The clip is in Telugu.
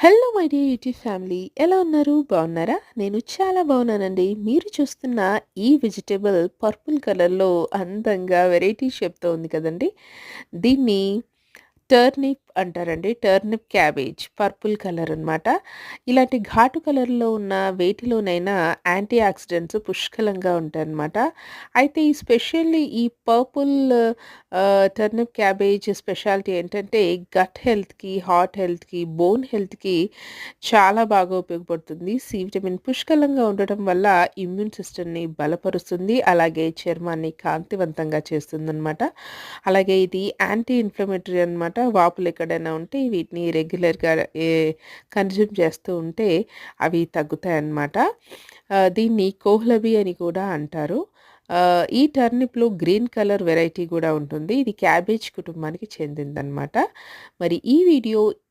Hello my dear YouTube family, ఎలా ఉన్నారు? బాగున్నారా? నేను చాలా బాగున్నానండి. మీరు చూస్తున్న ఈ వెజిటబుల్ పర్పుల్ కలర్లో అందంగా వెరైటీ షేప్తో ఉంది కదండి. దీన్ని టర్నిప్ అంటారండి. టర్నిప్ క్యాబేజ్ పర్పుల్ కలర్ అన్నమాట. ఇలాంటి ఘాటు కలర్‌లో ఉన్న వేటిలోనైనా యాంటీ ఆక్సిడెంట్స్ పుష్కలంగా ఉంటాయన్నమాట. అయితే ఈ స్పెషల్లీ ఈ పర్పుల్ టర్నిప్ క్యాబేజ్ స్పెషాలిటీ ఏంటంటే గట్ హెల్త్‌కి, హార్ట్ హెల్త్‌కి, బోన్ హెల్త్‌కి చాలా బాగా ఉపయోగపడుతుంది. సి విటమిన్ పుష్కలంగా ఉండటం వల్ల ఇమ్యూన్ సిస్టమ్‌ని బలపరుస్తుంది. అలాగే చర్మాన్ని కాంతివంతంగా చేస్తుందన్నమాట. అలాగే ఇది యాంటీ ఇన్‌ఫ్లమేటరీ అన్నమాట. వాపులు ఎక్కడైనా ఉంటే వీటిని రెగ్యులర్‌గా కన్జ్యూమ్ చేస్తూ ఉంటే అవి తగ్గుతాయన్నమాట. దీన్ని కోహ్లబీ అని కూడా అంటారు. ఈ టర్నిప్‌లో గ్రీన్ కలర్ వెరైటీ గూడా ఉంటుంది. ఇది క్యాబేజ్ కుటుంబానికి చెందిందనమాట. మరి ఈ వీడియో